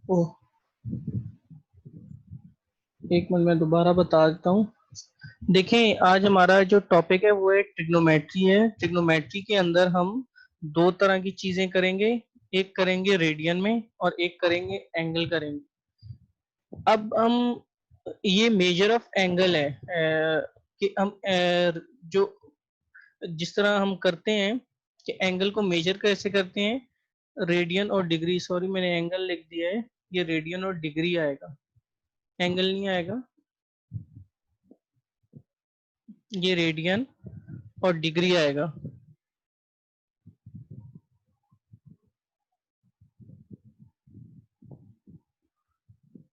ओह, एक मिनट मैं दोबारा बता देता हूँ। देखें, आज हमारा जो टॉपिक है वो है ट्रिग्नोमेट्री है। ट्रिग्नोमेट्री के अंदर हम दो तरह की चीजें करेंगे। एक करेंगे रेडियन में और एक करेंगे एंगल करेंगे। अब हम ये मेजर ऑफ एंगल है कि हम जो जिस तरह हम करते हैं कि एंगल को मेजर कैसे करते हैं, रेडियन और डिग्री। सॉरी, मैंने एंगल लिख दिया है, ये रेडियन और डिग्री आएगा, एंगल नहीं आएगा। ये रेडियन और डिग्री आएगा।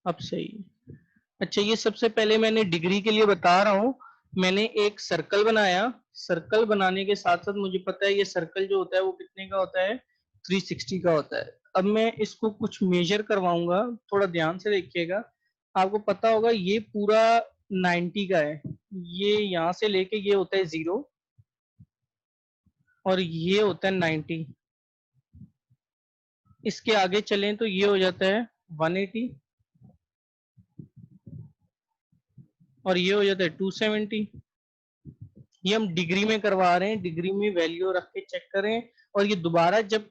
अब सही है। अच्छा, ये सबसे पहले मैंने डिग्री के लिए बता रहा हूँ। मैंने एक सर्कल बनाया। सर्कल बनाने के साथ साथ मुझे पता है ये सर्कल जो होता है वो कितने का होता है, 360 का होता है। अब मैं इसको कुछ मेजर करवाऊंगा, थोड़ा ध्यान से देखिएगा। आपको पता होगा ये पूरा 90 का है। ये यहाँ से लेके ये होता है 0 और ये होता है 90। इसके आगे चलें तो ये हो जाता है 180 और ये हो जाता है 270। ये हम डिग्री में करवा रहे हैं, डिग्री में वैल्यू रख के चेक करें। और ये दोबारा जब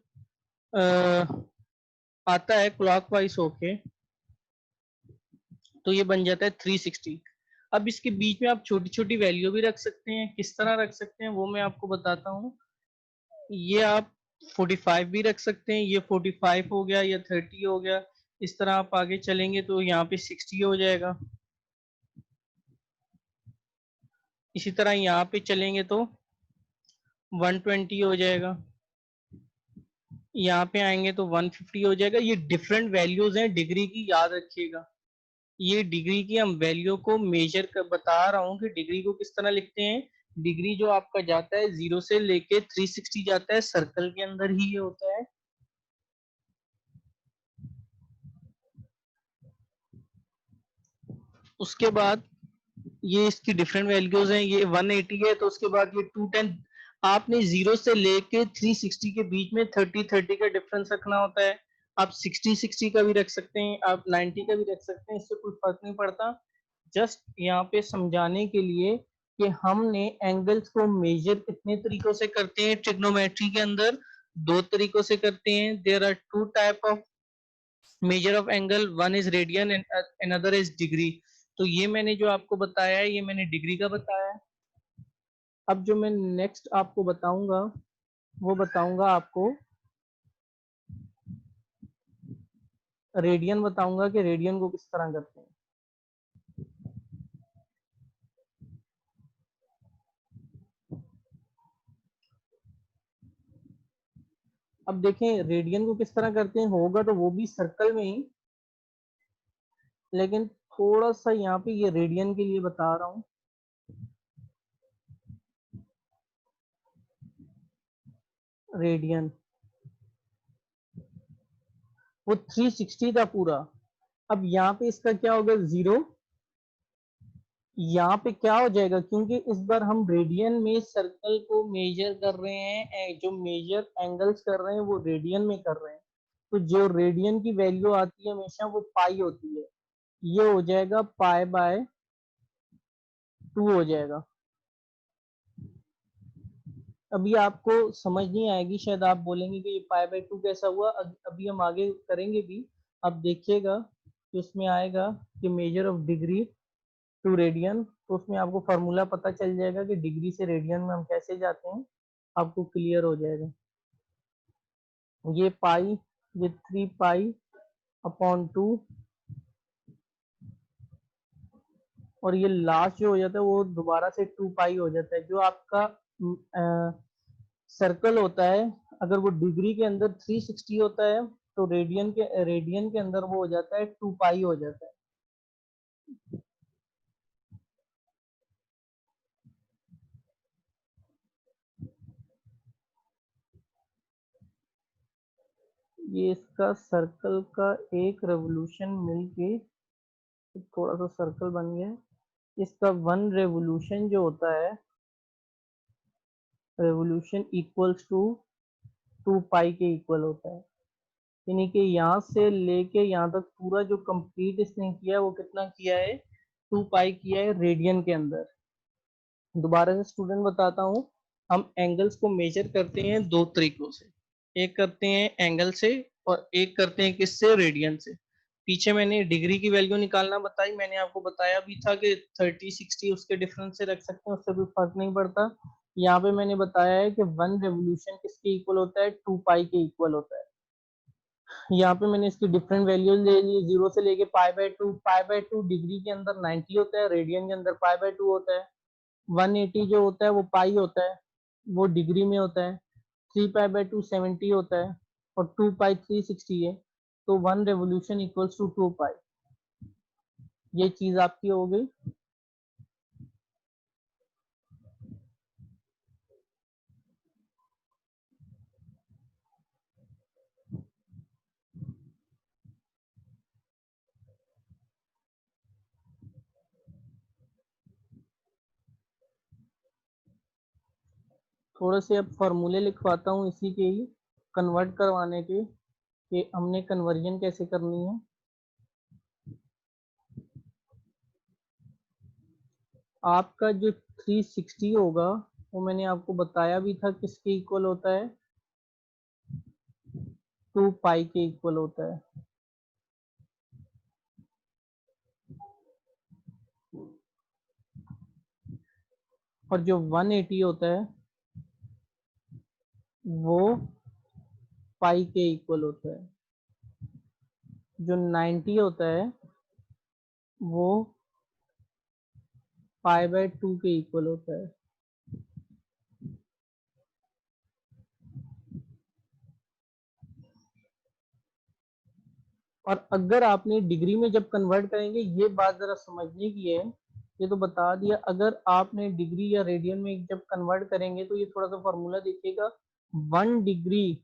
आता है क्लॉकवाइज होके तो ये बन जाता है 360। अब इसके बीच में आप छोटी छोटी वैल्यू भी रख सकते हैं। किस तरह रख सकते हैं वो मैं आपको बताता हूँ। ये आप 45 भी रख सकते हैं, ये 45 हो गया या 30 हो गया। इस तरह आप आगे चलेंगे तो यहाँ पे 60 हो जाएगा। इसी तरह यहाँ पे चलेंगे तो 120 हो जाएगा। यहाँ पे आएंगे तो 150 हो जाएगा। ये डिफरेंट वैल्यूज हैं डिग्री की, याद रखिएगा। ये डिग्री की हम वैल्यू को मेजर कर बता रहा हूँ कि डिग्री को किस तरह लिखते हैं। डिग्री जो आपका जाता है 0 से लेके 360 जाता है, सर्कल के अंदर ही ये होता है। उसके बाद ये इसकी डिफरेंट वैल्यूज हैं। ये 180 है तो उसके बाद ये 210। आपने 0 से लेके 360 के बीच में 30-30 का डिफरेंस रखना होता है। आप 60-60 का भी रख सकते हैं, आप 90 का भी रख सकते हैं, इससे कोई फर्क नहीं पड़ता। जस्ट यहाँ पे समझाने के लिए कि हमने एंगल्स को मेजर कितने तरीकों से करते हैं ट्रिग्नोमेट्री के अंदर। दो तरीकों से करते हैं। There are two type of measure of angle, one is radian and another is degree. तो ये मैंने जो आपको बताया है ये मैंने डिग्री का बताया है। अब जो मैं नेक्स्ट आपको बताऊंगा वो बताऊंगा आपको रेडियन, बताऊंगा कि रेडियन को किस तरह करते हैं। अब देखें रेडियन को किस तरह करते हैं, होगा तो वो भी सर्कल में ही, लेकिन थोड़ा सा यहाँ पे ये रेडियन के लिए बता रहा हूँ। रेडियन वो 360 था पूरा। अब यहाँ पे इसका क्या होगा, 0। यहाँ पे क्या हो जाएगा, क्योंकि इस बार हम रेडियन में सर्कल को मेजर कर रहे हैं, जो मेजर एंगल्स कर रहे हैं वो रेडियन में कर रहे हैं। तो जो रेडियन की वैल्यू आती है हमेशा वो पाई होती है। ये हो जाएगा पाई बाय 2 हो जाएगा। अभी आपको समझ नहीं आएगी, शायद आप बोलेंगे कि ये पाई बाय 2 कैसा हुआ। अभी हम आगे करेंगे भी। अब देखिएगा कि उसमें आएगा कि measure of degree to radian, तो उसमें आपको फार्मूला पता चल जाएगा कि डिग्री से रेडियन में हम कैसे जाते हैं, आपको क्लियर हो जाएगा। ये पाई, ये 3 पाई अपॉन 2 और ये लास्ट जो हो जाता है वो दोबारा से 2 पाई हो जाता है। जो आपका सर्कल होता है, अगर वो डिग्री के अंदर 360 होता है तो रेडियन के अंदर वो हो जाता है 2 पाई हो जाता है। ये इसका सर्कल का एक रेवोल्यूशन मिलके थोड़ा सा सर्कल बन गया है। इसका 1 रेवोल्यूशन जो होता है, रेवोल्यूशन इक्वल्स टू 2 पाई के इक्वल होता है। यानी कि यहाँ से लेके यहाँ तक पूरा जो कंप्लीट इसने किया है वो कितना किया है, 2 पाई किया है रेडियन के अंदर। दोबारा से स्टूडेंट बताता हूँ, हम एंगल्स को मेजर करते हैं दो तरीकों से, एक करते हैं एंगल से और एक करते हैं किससे, रेडियन से। पीछे मैंने डिग्री की वैल्यू निकालना बताई, मैंने आपको बताया भी था कि 30-60 उसके डिफरेंस से रख सकते हैं, उससे कोई फर्क नहीं पड़ता। यहाँ पे मैंने बताया है कि 1 रेवोल्यूशन किसके इक्वल होता है, 2 पाई के इक्वल होता है। यहाँ पे मैंने इसकी डिफरेंट वैल्यूज ले ली, 0 से लेके पाई बाय टू डिग्री के अंदर 90 होता है, रेडियन के अंदर पाई/2 होता है। 180 जो होता है वो पाई होता है, वो डिग्री में होता है। 3 पाई/2 70 होता है और 2 पाई 360 है। तो 1 रेवोल्यूशन इक्वल्स टू 2 पाई। ये चीज आपकी हो गई। थोड़े से अब फॉर्मूले लिखवाता हूँ इसी के ही, कन्वर्ट करवाने के, कि हमने कन्वर्जन कैसे करनी है। आपका जो 360 होगा वो मैंने आपको बताया भी था किसके इक्वल होता है, 2 पाई के इक्वल होता है। और जो 180 होता है वो पाई के इक्वल होता है। जो 90 होता है वो पाई/2 के इक्वल होता है। और अगर आपने डिग्री में जब कन्वर्ट करेंगे, ये बात जरा समझने की है, ये तो बता दिया, अगर आपने डिग्री या रेडियन में जब कन्वर्ट करेंगे तो ये थोड़ा सा फॉर्मूला देखिएगा। 1 डिग्री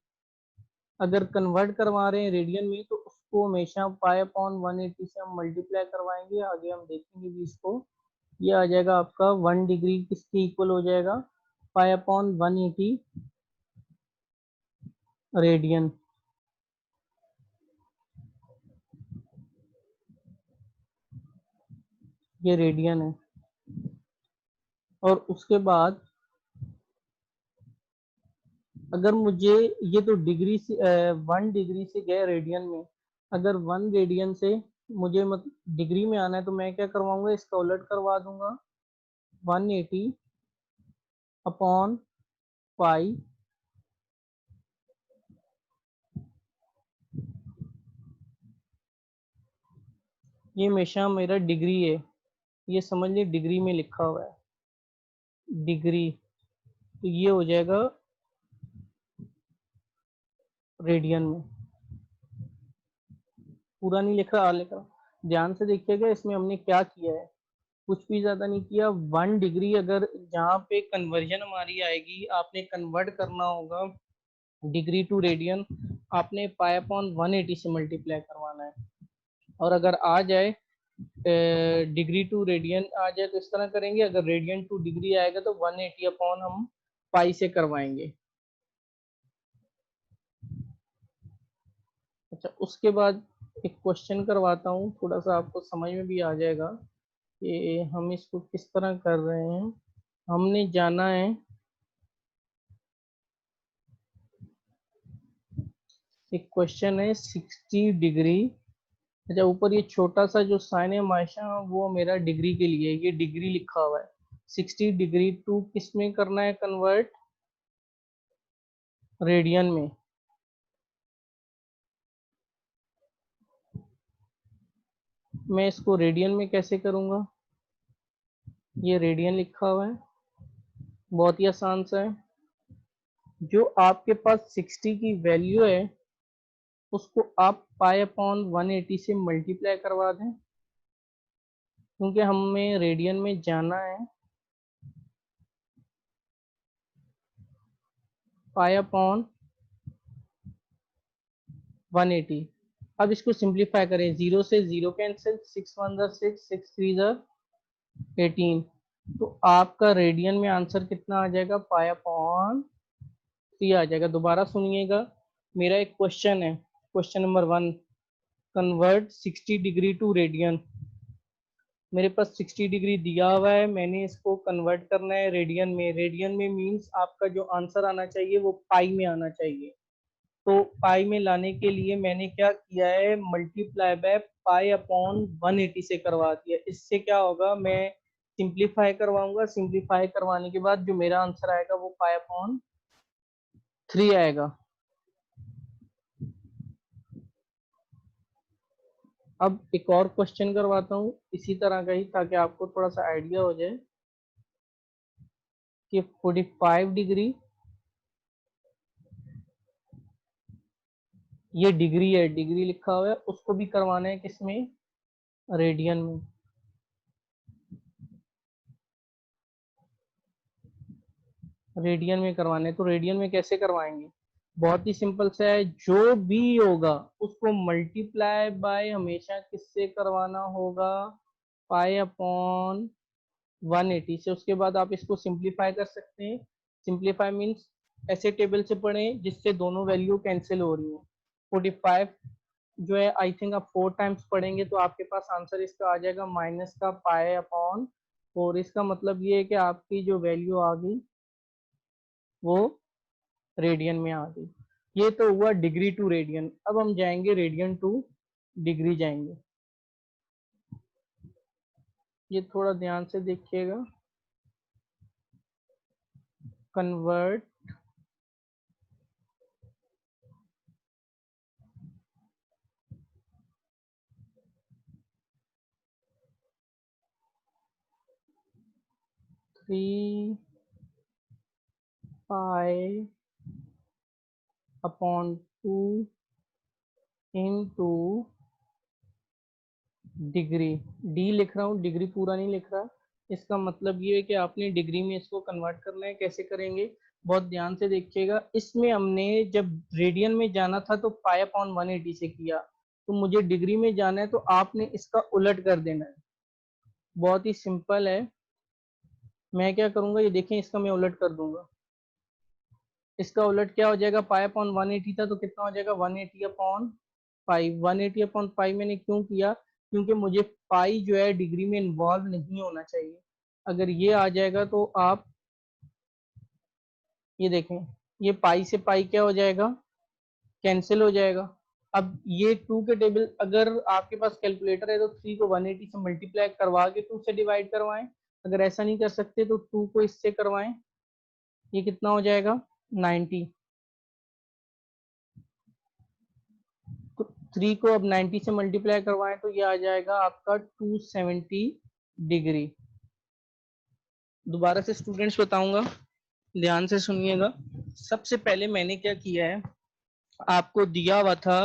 अगर कन्वर्ट करवा रहे हैं रेडियन में तो उसको हमेशा पाई/180 से हम मल्टीप्लाई करवाएंगे, आगे हम देखेंगे भी इसको। ये आ जाएगा आपका 1 डिग्री किसके इक्वल हो जाएगा, पाई/180 रेडियन। ये रेडियन है। और उसके बाद अगर मुझे, ये तो डिग्री से 1 डिग्री से गए रेडियन में, अगर 1 रेडियन से मुझे डिग्री में आना है तो मैं क्या करवाऊंगा, इसका उलट करवा दूंगा, 180 अपॉन पाई। ये हमेशा मेरा डिग्री है, ये समझ लीजिए डिग्री में लिखा हुआ है, डिग्री। तो ये हो जाएगा रेडियन में। पूरा नहीं लिख रहा, लिख रहा, ध्यान से देखिएगा इसमें हमने क्या किया है, कुछ भी ज्यादा नहीं किया। 1 डिग्री अगर जहाँ पे कन्वर्जन हमारी आएगी, आपने कन्वर्ट करना होगा डिग्री टू रेडियन, आपने पाई/180 से मल्टीप्लाई करवाना है। और अगर आ जाए डिग्री टू रेडियन आ जाए तो इस तरह करेंगे, अगर रेडियन टू डिग्री आएगा तो 180 अपॉन हम पाई से करवाएंगे। अच्छा, उसके बाद एक क्वेश्चन करवाता हूँ, थोड़ा सा आपको समझ में भी आ जाएगा कि हम इसको किस तरह कर रहे हैं। हमने जाना है, एक क्वेश्चन है 60 डिग्री। अच्छा, ऊपर ये छोटा सा जो साइन है माशा, वो मेरा डिग्री के लिए, ये डिग्री लिखा हुआ है। 60 डिग्री टू किस में करना है कन्वर्ट, रेडियन में। मैं इसको रेडियन में कैसे करूंगा, ये रेडियन लिखा हुआ है, बहुत ही आसान सा है। जो आपके पास 60 की वैल्यू है उसको आप पाई/180 से मल्टीप्लाई करवा दें, क्योंकि हमें रेडियन में जाना है। पाई/180। अब इसको सिंप्लीफाई करें, 0 से 0 कैंसिल, 6 1 6, 6 3 18। तो आपका रेडियन में आंसर कितना आ जाएगा, पाई/3 आ जाएगा। दोबारा सुनिएगा, मेरा एक क्वेश्चन है, question number 1, convert 60 degree to radian. मेरे पास 60 डिग्री दिया हुआ है, मैंने इसको कन्वर्ट करना है रेडियन में। रेडियन में मींस आपका जो आंसर आना चाहिए वो पाई में आना चाहिए। तो पाई में लाने के लिए मैंने क्या किया है, मल्टीप्लाई बाय पाई अपॉन 180 से करवा दिया। इससे क्या होगा, मैं सिंप्लीफाई करवाऊंगा, सिंप्लीफाई करवाने के बाद जो मेरा आंसर आएगा वो पाई अपॉन 3 आएगा। अब एक और क्वेश्चन करवाता हूँ इसी तरह का ही, ताकि आपको थोड़ा सा आइडिया हो जाए कि 45 डिग्री, ये डिग्री है, डिग्री लिखा हुआ है, उसको भी करवाना है किसमें, रेडियन में। रेडियन में करवाने हैं, तो रेडियन में कैसे करवाएंगे, बहुत ही सिंपल सा है। जो भी होगा उसको मल्टीप्लाई बाय हमेशा किससे करवाना होगा, पाई अपॉन 180 से। उसके बाद आप इसको सिंप्लीफाई कर सकते हैं। सिंप्लीफाई मीन्स ऐसे टेबल से पढ़ें जिससे दोनों वैल्यू कैंसिल हो रही हो। 45 जो है, आई थिंक आप 4 टाइम्स पढ़ेंगे तो आपके पास आंसर इसका आ जाएगा माइनस का पाई अपॉन 4। इसका मतलब ये है कि आपकी जो वैल्यू आ गई वो रेडियन में आ गई। ये तो हुआ डिग्री टू रेडियन। अब हम जाएंगे रेडियन टू डिग्री जाएंगे। ये थोड़ा ध्यान से देखिएगा। Convert three pi upon 2 into degree. D लिख रहा हूँ, डिग्री पूरा नहीं लिख रहा। इसका मतलब ये है कि आपने डिग्री में इसको कन्वर्ट करना है। कैसे करेंगे, बहुत ध्यान से देखिएगा। इसमें हमने जब रेडियन में जाना था तो पाई अपॉन 180 से किया, तो मुझे डिग्री में जाना है तो आपने इसका उलट कर देना है। बहुत ही सिंपल है। मैं क्या करूंगा, ये देखें, इसका मैं उलट कर दूंगा। इसका उलट क्या हो जाएगा, पाई अपॉन 180 था तो कितना हो जाएगा, 180 अपॉन पाई। 180 अपॉन पाई मैंने क्यों किया, क्योंकि मुझे पाई जो है डिग्री में इन्वॉल्व नहीं होना चाहिए। अगर ये आ जाएगा तो आप ये देखें, ये पाई से पाई क्या हो जाएगा, कैंसिल हो जाएगा। अब ये 2 के टेबल, अगर आपके पास कैलकुलेटर है तो 3 को 180 से मल्टीप्लाई करवा के 2 से डिवाइड करवाएं। अगर ऐसा नहीं कर सकते तो 2 को इससे करवाएं। ये कितना हो जाएगा, 90। तो 3 को अब 90 से मल्टीप्लाई करवाएं तो ये आ जाएगा आपका 270 डिग्री। दोबारा से स्टूडेंट्स बताऊंगा, ध्यान से सुनिएगा। सबसे पहले मैंने क्या किया है, आपको दिया हुआ था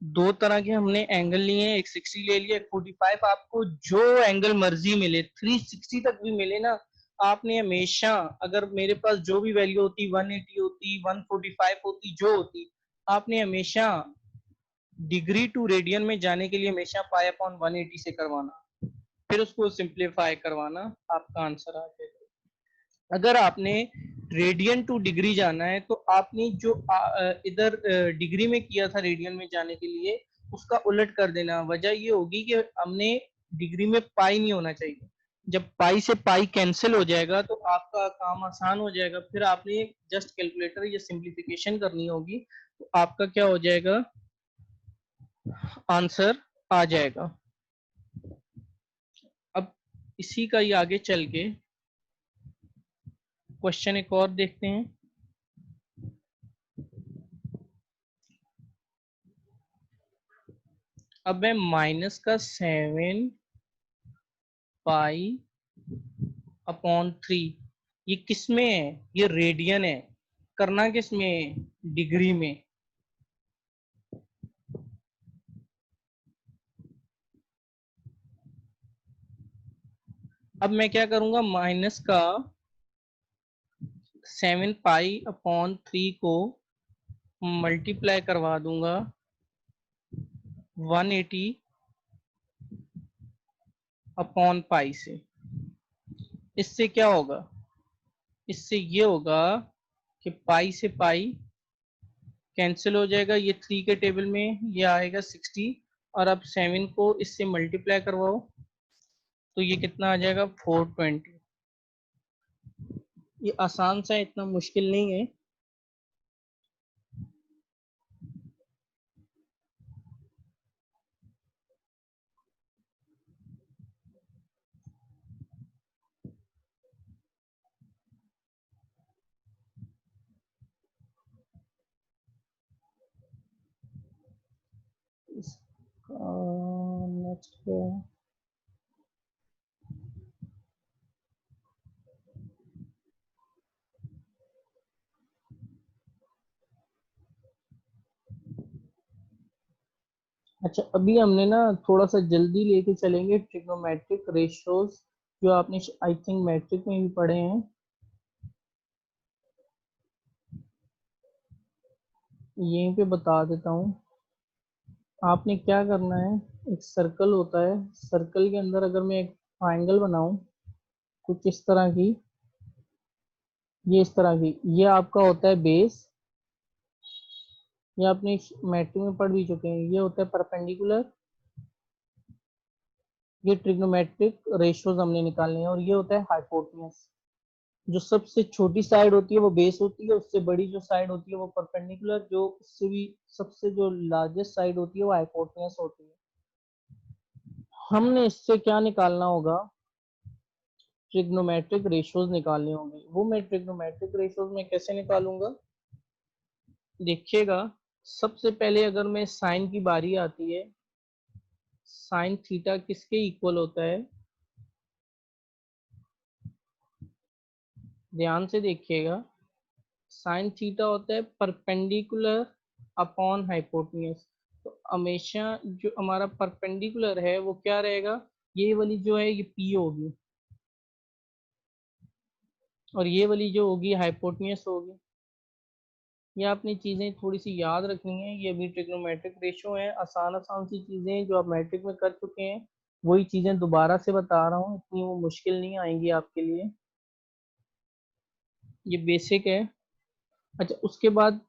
दो तरह के हमने एंगल लिए हैं, एक 60 ले लिया, एक 45। आपको जो एंगल मर्जी मिले, 360 तक भी मिले ना, आपने हमेशा, अगर मेरे पास जो भी वैल्यू होती, 180 होती, 145 होती, जो होती, आपने हमेशा डिग्री टू रेडियन में जाने के लिए हमेशा पाई अपॉन 180 से करवाना, फिर उसको सिंप्लीफाई करवाना, आपका आंसर आ जाएगा। अगर आपने रेडियन टू डिग्री जाना है तो आपने जो इधर डिग्री में किया था रेडियन में जाने के लिए, उसका उलट कर देना। वजह ये होगी कि हमने डिग्री में पाई नहीं होना चाहिए। जब पाई से पाई कैंसिल हो जाएगा तो आपका काम आसान हो जाएगा। फिर आपने जस्ट कैलकुलेटर या सिंप्लीफिकेशन करनी होगी, तो आपका क्या हो जाएगा, आंसर आ जाएगा। अब इसी का ही आगे चल के क्वेश्चन एक और देखते हैं। अब मैं माइनस का 7 पाई अपॉन 3, ये किस में है, ये रेडियन है, करना किस में है, डिग्री में। अब मैं क्या करूंगा, माइनस का 7 पाई अपॉन 3 को मल्टीप्लाई करवा दूंगा 180 अपॉन पाई से। इससे क्या होगा, इससे ये होगा कि पाई से पाई कैंसिल हो जाएगा, ये 3 के टेबल में ये आएगा 60, और अब 7 को इससे मल्टीप्लाई करवाओ तो ये कितना आ जाएगा 420। ये आसान सा है, इतना मुश्किल नहीं है। नेक्स्ट पे अच्छा, अभी हमने ना थोड़ा सा जल्दी लेके चलेंगे ट्रिग्नोमेट्रिक रेशियोज, जो आपने आई थिंक मैट्रिक में भी पढ़े हैं। यहीं पे बता देता हूँ। आपने क्या करना है, एक सर्कल होता है, सर्कल के अंदर अगर मैं एक ट्रायंगल बनाऊं कुछ इस तरह की, ये इस तरह की, ये आपका होता है बेस। ये आपने मैट्रिक में पढ़ भी चुके हैं, ये होता है परपेंडिकुलर। ये ट्रिग्नोमेट्रिक रेशियोज हमने निकालने हैं, और ये होता है हाइपोटेन्यूज। जो सबसे छोटी साइड होती है वो बेस होती है, उससे बड़ी जो साइड होती है वो परपेंडिकुलर, जो उससे भी सबसे जो लार्जेस्ट साइड होती है वो हाइपोटेन्यूज होती है। हमने इससे क्या निकालना होगा, ट्रिग्नोमेट्रिक रेशियोज निकालने होंगे। वो मैं ट्रिग्नोमेट्रिक रेशियोज में कैसे निकालूंगा, देखिएगा। सबसे पहले अगर मैं साइन की बारी आती है, साइन थीटा किसके इक्वल होता है, ध्यान से देखिएगा। साइन थीटा होता है परपेंडिकुलर अपॉन हाइपोटेन्यूज। तो हमेशा जो हमारा परपेंडिकुलर है वो क्या रहेगा, ये वाली जो है ये पी होगी, और ये वाली जो होगी हाइपोटेन्यूज होगी। ये आपने चीजें थोड़ी सी याद रखनी है। ये भी ट्रिग्नोमेट्रिक रेशियो है, आसान आसान सी चीजें जो आप मैट्रिक में कर चुके हैं, वही चीजें दोबारा से बता रहा हूँ, इतनी वो मुश्किल नहीं आएंगी आपके लिए। ये बेसिक है। अच्छा, उसके बाद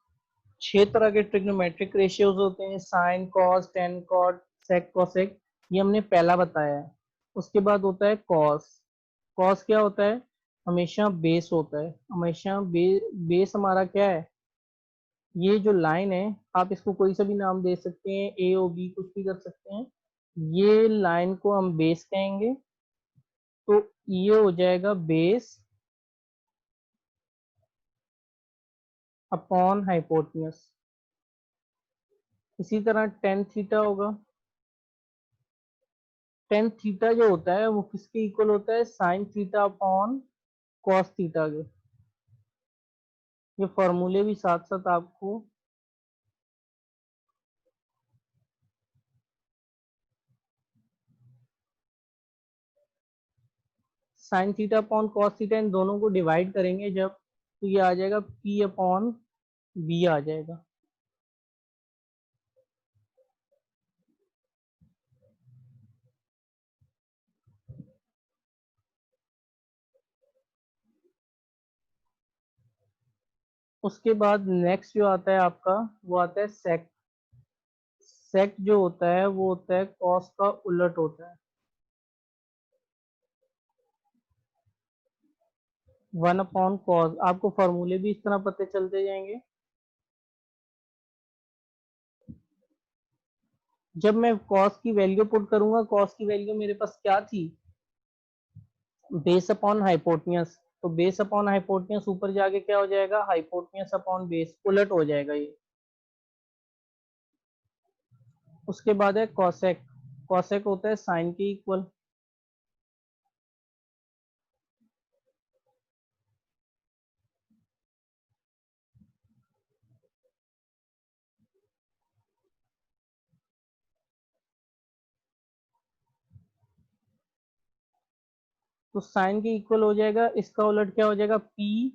6 तरह के ट्रिग्नोमेट्रिक रेशियोज होते हैं, साइन, कॉस, टेन, कॉट, सेक, कोसेक। ये हमने पहला बताया है। उसके बाद होता है कॉस। कॉस क्या होता है, हमेशा बेस होता है, हमेशा बेस हमारा क्या है, ये जो लाइन है, आप इसको कोई सा भी नाम दे सकते हैं, ए ओ बी कुछ भी कर सकते हैं। ये लाइन को हम बेस कहेंगे, तो ये हो जाएगा बेस अपॉन हाइपोटेन्यूज। इसी तरह टेन थीटा होगा। टेन थीटा जो होता है वो किसके इक्वल होता है, sine theta upon cos theta के। ये फॉर्मूले भी साथ साथ आपको, sine theta upon cos theta, इन दोनों को डिवाइड करेंगे जब, तो ये आ जाएगा पी अपॉन बी आ जाएगा। उसके बाद नेक्स्ट जो आता है आपका, वो आता है सेक। सेक जो होता है वो होता है कॉस का उलट होता है, 1/कॉस। आपको फॉर्मूले भी इस तरह पता चलते जाएंगे। जब मैं कॉस की वैल्यू पुट करूंगा, कॉस की वैल्यू मेरे पास क्या थी, बेस अपॉन हाइपोटेन्यूज। तो बेस अपॉन हाइपोटेन्यूज ऊपर जाके क्या हो जाएगा, हाइपोटेन्यूज अपॉन बेस, उलट हो जाएगा ये। उसके बाद है कॉसेक। कॉसेक होता है साइन के इक्वल। तो साइन के इक्वल हो जाएगा, इसका उलट क्या हो जाएगा, पी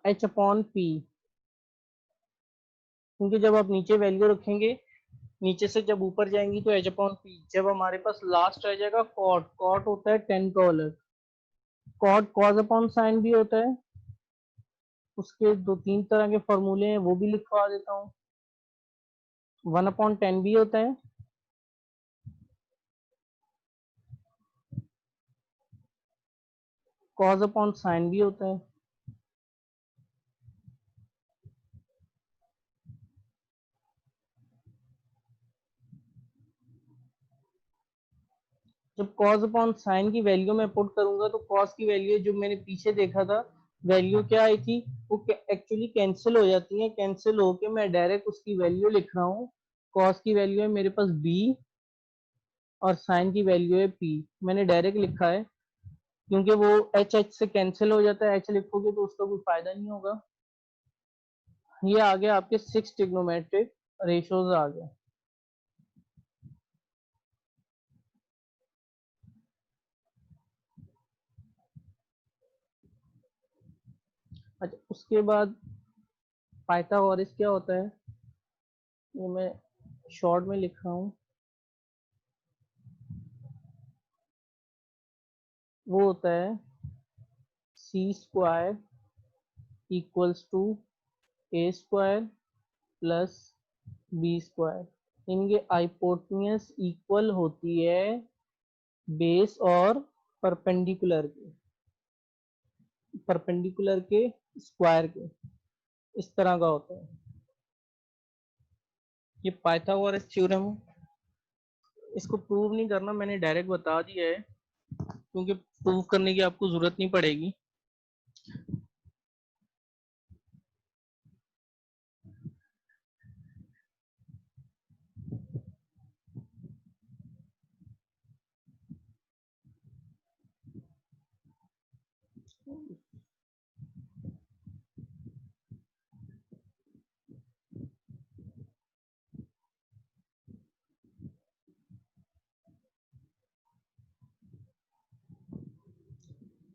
एच अपॉन पी। क्योंकि जब आप नीचे वैल्यू रखेंगे, नीचे से जब ऊपर जाएंगी तो एच अपॉन पी। जब हमारे पास लास्ट रह जाएगा कॉट, कॉट होता है टेन का उलट। कॉट कॉस अपॉन साइन भी होता है, उसके 2-3 तरह के फॉर्मूले हैं, वो भी लिखवा देता हूँ। 1/10 भी होता है, cos अपॉन साइन भी होता है। जब cos अपॉन साइन की वैल्यू मैं पुट करूंगा तो cos की वैल्यू जो मैंने पीछे देखा था, वैल्यू क्या आई थी, वो एक्चुअली कैंसिल हो जाती है। कैंसिल होके मैं डायरेक्ट उसकी वैल्यू लिख रहा हूँ। cos की वैल्यू है मेरे पास b और साइन की वैल्यू है p। मैंने डायरेक्ट लिखा है क्योंकि वो h से कैंसिल हो जाता है। h लिखोगे तो उसका कोई फायदा नहीं होगा। ये आ गया आपके 6 ट्रिग्नोमेट्रिक रेशियोज आ गए। अच्छा, उसके बाद पाइथागोरस क्या होता है, ये मैं शॉर्ट में लिख रहा हूँ। वो होता है C square equals to A square plus B square. इनके हाइपोटेन्यूज इक्वल होती है बेस और परपेंडिकुलर के स्क्वायर के। इस तरह का होता है। ये पाइथागोरस थ्योरम है। इसको प्रूव नहीं करना, मैंने डायरेक्ट बता दिया है क्योंकि प्रूव करने की आपको जरूरत नहीं पड़ेगी।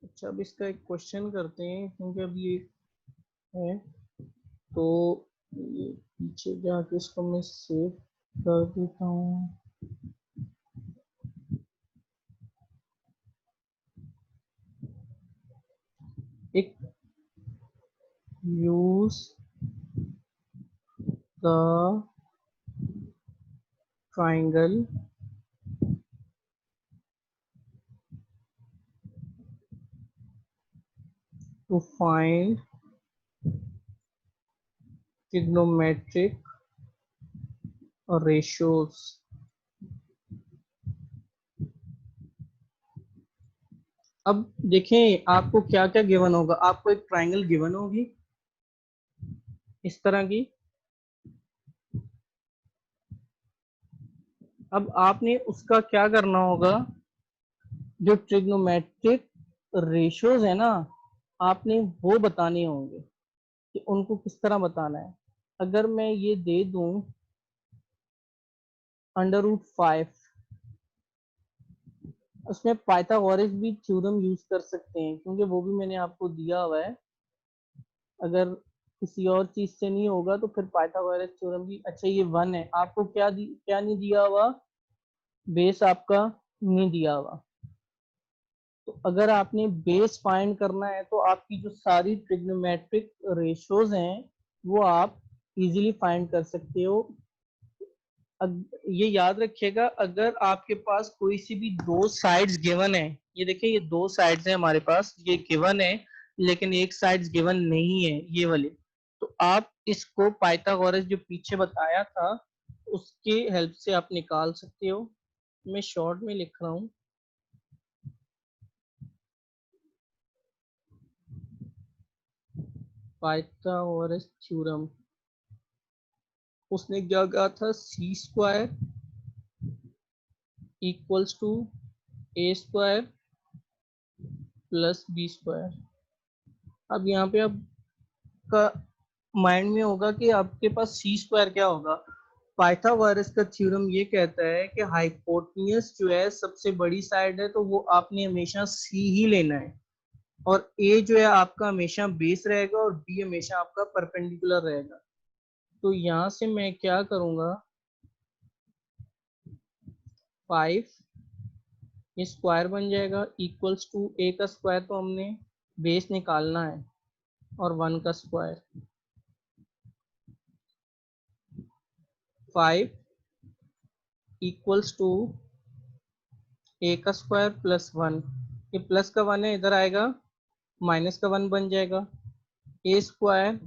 अच्छा, अब इसका एक क्वेश्चन करते हैं क्योंकि अब ये है, तो ये पीछे जाके इसको मैं सेव कर देता हूँ। एक use the triangle to find trigonometric ratios। अब देखें आपको क्या क्या गिवन होगा। आपको एक ट्राइंगल गिवन होगी इस तरह की। अब आपने उसका क्या करना होगा, जो ट्रिग्नोमेट्रिक रेशियोज है ना, आपने वो बताने होंगे कि उनको किस तरह बताना है। अगर मैं ये दे दूं √5, उसमें पाइथागोरस भी थ्योरम यूज कर सकते हैं क्योंकि वो भी मैंने आपको दिया हुआ है। अगर किसी और चीज से नहीं होगा तो फिर पाइथागोरस थ्योरम भी। अच्छा, ये 1 है, आपको क्या नहीं दिया हुआ, बेस आपका नहीं दिया हुआ। तो अगर आपने बेस फाइंड करना है तो आपकी जो सारी ट्रिग्नोमेट्रिक रेशियोज हैं वो आप इजीली फाइंड कर सकते हो। ये याद रखिएगा, अगर आपके पास कोई सी भी दो साइड्स गिवन है, ये देखिए ये दो साइड्स हैं हमारे पास, ये गिवन है लेकिन एक साइड्स गिवन नहीं है, ये वाली, तो आप इसको पाइथागोरस जो पीछे बताया था उसके हेल्प से आप निकाल सकते हो। मैं शॉर्ट में लिख रहा हूँ। पाइथागोरस थ्योरम, उसने क्या कहा था, C square equals to A square plus B square. अब यहाँ पे आपका माइंड में होगा कि आपके पास सी स्क्वायर क्या होगा। पाइथागोरस का थ्योरम ये कहता है कि हाइपोटेन्यूज जो है सबसे बड़ी साइड है तो वो आपने हमेशा सी ही लेना है, और ए जो है आपका हमेशा बेस रहेगा और बी हमेशा आपका परपेंडिकुलर रहेगा। तो यहाँ से मैं क्या करूँगा, 5 ये स्क्वायर बन जाएगा इक्वल्स टू ए का स्क्वायर, तो हमने बेस निकालना है और 1 का स्क्वायर 5 इक्वल्स टू ए का स्क्वायर प्लस 1। ये प्लस का 1 है, इधर आएगा माइनस का 1 बन जाएगा। ए स्क्वायर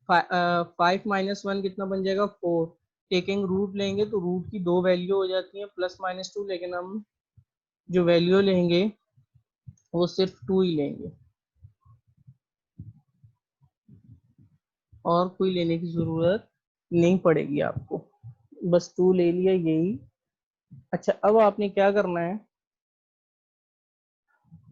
5 माइनस 1 कितना बन जाएगा 4। टेकिंग रूट लेंगे तो रूट की दो वैल्यू हो जाती है प्लस माइनस 2, लेकिन हम जो वैल्यू लेंगे वो सिर्फ 2 ही लेंगे और कोई लेने की जरूरत नहीं पड़ेगी आपको, बस 2 ले लिया यही। अच्छा, अब आपने क्या करना है,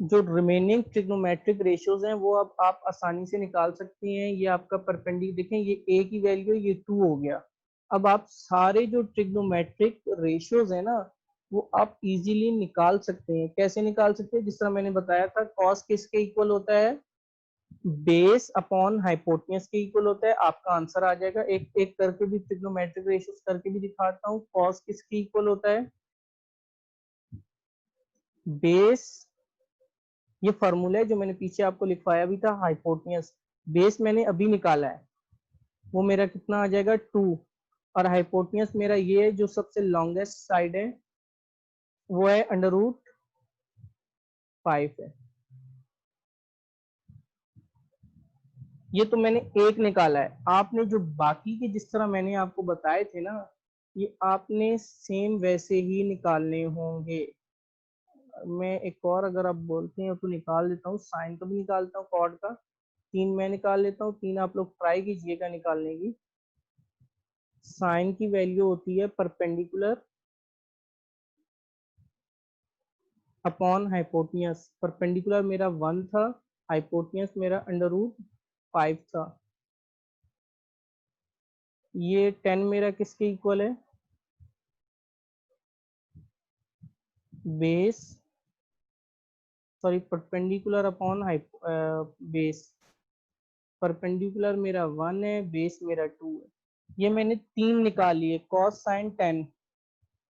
जो रिमेनिंग ट्रिग्नोमेट्रिक रेशियोज हैं वो अब आप आसानी से निकाल सकती हैं। ये आपका परपेंडिकुलर देखें, ये ए की वैल्यू ये 2 हो गया। अब आप सारे जो ट्रिग्नोमेट्रिक रेशियोज है ना वो आप इजीली निकाल सकते हैं। कैसे निकाल सकते हैं, जिस तरह मैंने बताया था, कॉस किसके इक्वल होता है, बेस अपॉन हाइपोटेन्यूज के इक्वल होता है। आपका आंसर आ जाएगा। एक एक करके भी ट्रिग्नोमेट्रिक रेशियोज करके भी दिखाता हूँ। कॉस किसके इक्वल होता है, बेस, ये फॉर्मूला है जो मैंने पीछे आपको लिखवाया भी था, हाइपोटेन्यूज। बेस मैंने अभी निकाला है, वो मेरा कितना आ जाएगा 2, और हाइपोटेन्यूज मेरा ये है जो सबसे लॉन्गेस्ट साइड है वो है √5 है। ये तो मैंने एक निकाला है। आपने जो बाकी के जिस तरह मैंने आपको बताए थे ना, ये आपने सेम वैसे ही निकालने होंगे। मैं एक और अगर आप बोलते हैं तो निकाल देता हूँ, साइन का भी निकालता हूँ, कॉर्ड का 3 मैं निकाल लेता हूँ। 3 आप लोग ट्राई कीजिएगा निकालने की। साइन की वैल्यू होती है परपेंडिकुलर अपॉन हाइपोटेन्यूज। परपेंडिकुलर मेरा 1 था, हाइपोटेन्यूज मेरा √5 था। ये 10 मेरा किसके इक्वल है, base, sorry perpendicular upon base. Perpendicular मेरा 1 है, बेस मेरा 2 है। ये मैंने 3 निकाल लिए, कॉस साइन 10।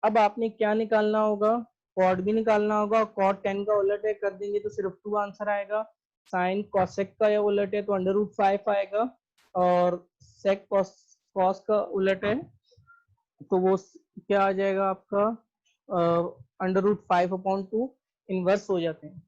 अब आपने क्या निकालना होगा, कॉड भी निकालना होगा। कॉड 10 का उलट है, कर देंगे तो सिर्फ 2 आंसर आएगा। साइन कॉसेक का या उलट है तो √5 आएगा, और सेक कॉस का उलट है तो वो क्या आ जाएगा आपका √5/2। इनवर्स हो जाते हैं।